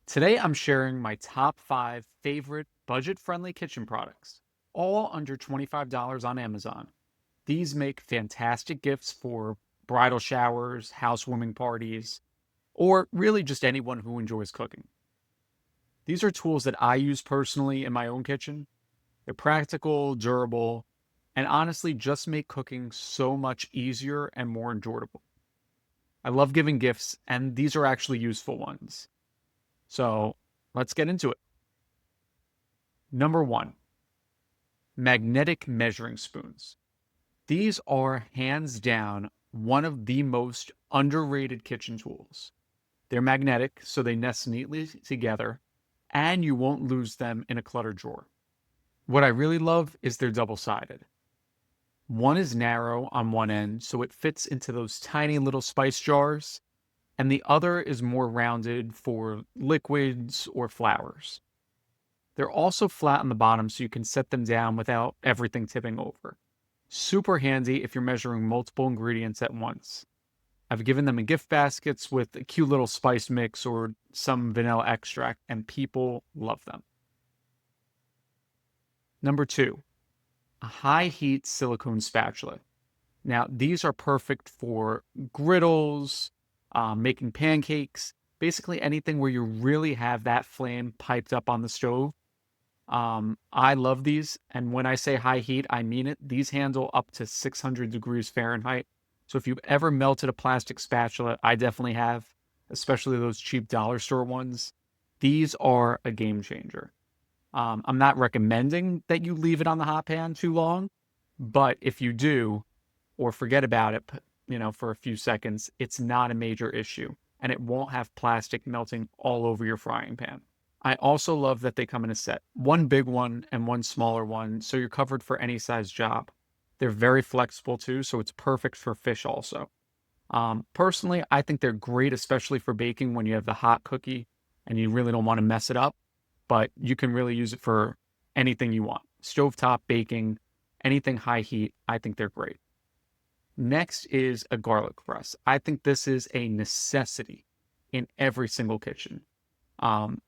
Today, I'm sharing my top 5 favorite budget-friendly kitchen products, all under $25 on Amazon. These make fantastic gifts for bridal showers, housewarming parties, or really just anyone who enjoys cooking. These are tools that I use personally in my own kitchen. They're practical, durable, and honestly just make cooking so much easier and more enjoyable. I love giving gifts, and these are actually useful ones. So let's get into it. Number 1, magnetic measuring spoons. These are hands down one of the most underrated kitchen tools. They're magnetic, so they nest neatly together, and you won't lose them in a cluttered drawer. What I really love is they're double sided. One is narrow on one end, so it fits into those tiny little spice jars, and the other is more rounded for liquids or flours. They're also flat on the bottom, so you can set them down without everything tipping over. Super handy if you're measuring multiple ingredients at once. I've given them in gift baskets with a cute little spice mix or some vanilla extract, and people love them. Number 2, a high heat silicone spatula. Now, these are perfect for griddles, making pancakes, basically anything where you really have that flame piped up on the stove. I love these, and when I say high heat, I mean it. These handle up to 600 degrees Fahrenheit. So if you've ever melted a plastic spatula, I definitely have, especially those cheap dollar store ones. These are a game changer. I'm not recommending that you leave it on the hot pan too long, but if you do, or forget about it, for a few seconds, it's not a major issue, and it won't have plastic melting all over your frying pan. I also love that they come in a set, one big one and one smaller one, so you're covered for any size job. They're very flexible too, so it's perfect for fish also. Personally, I think they're great, especially for baking when you have the hot cookie and you really don't want to mess it up, but you can really use it for anything you want. Stovetop baking, anything high heat, I think they're great. Next is a garlic press. I think this is a necessity in every single kitchen.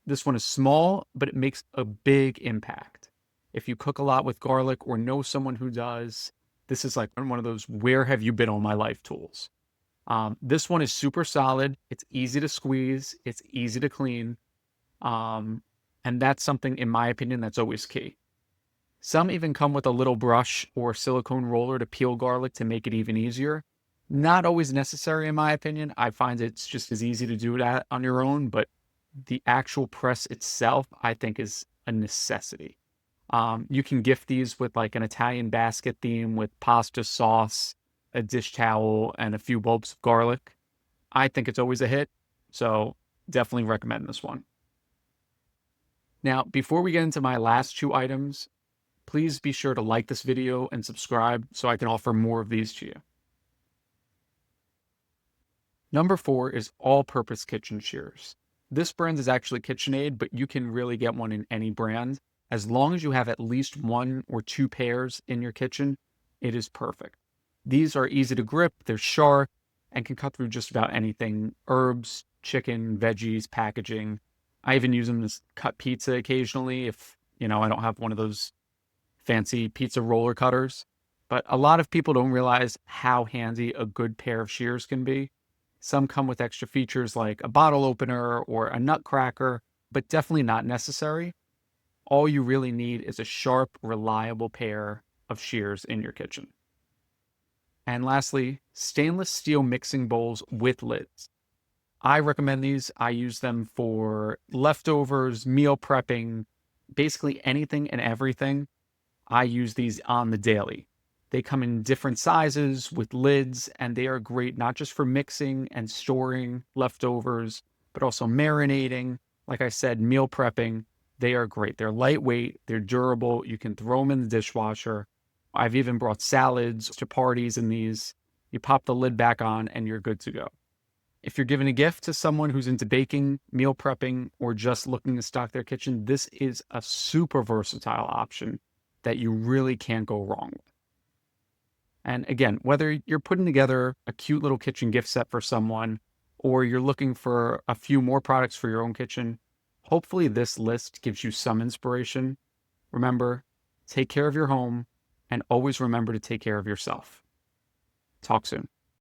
This one is small, but it makes a big impact. If you cook a lot with garlic or know someone who does, this is like one of those where have you been all my life tools. This one is super solid. It's easy to squeeze. It's easy to clean. And that's something, in my opinion, that's always key. Some even come with a little brush or silicone roller to peel garlic to make it even easier. Not always necessary, in my opinion. I find it's just as easy to do that on your own, but the actual press itself, I think, is a necessity. You can gift these with like an Italian basket theme with pasta sauce, a dish towel, and a few bulbs of garlic. I think it's always a hit, so definitely recommend this one. Now, before we get into my last 2 items, please be sure to like this video and subscribe so I can offer more of these to you. Number 4 is all-purpose kitchen shears. This brand is actually KitchenAid, but you can really get one in any brand. As long as you have at least 1 or 2 pairs in your kitchen, it is perfect. These are easy to grip, they're sharp, and can cut through just about anything: herbs, chicken, veggies, packaging. I even use them to cut pizza occasionally if, I don't have one of those fancy pizza roller cutters. But a lot of people don't realize how handy a good pair of shears can be. Some come with extra features like a bottle opener or a nut cracker, but definitely not necessary. All you really need is a sharp, reliable pair of shears in your kitchen. And lastly, stainless steel mixing bowls with lids. I recommend these. I use them for leftovers, meal prepping, basically anything and everything. I use these on the daily. They come in different sizes with lids, and they are great not just for mixing and storing leftovers, but also marinating. Like I said, meal prepping. They are great. They're lightweight, they're durable. You can throw them in the dishwasher. I've even brought salads to parties in these. You pop the lid back on, and you're good to go. If you're giving a gift to someone who's into baking, meal prepping, or just looking to stock their kitchen, this is a super versatile option that you really can't go wrong with. And again, whether you're putting together a cute little kitchen gift set for someone, or you're looking for a few more products for your own kitchen, Hopefully, this list gives you some inspiration. Remember, take care of your home and always remember to take care of yourself. Talk soon.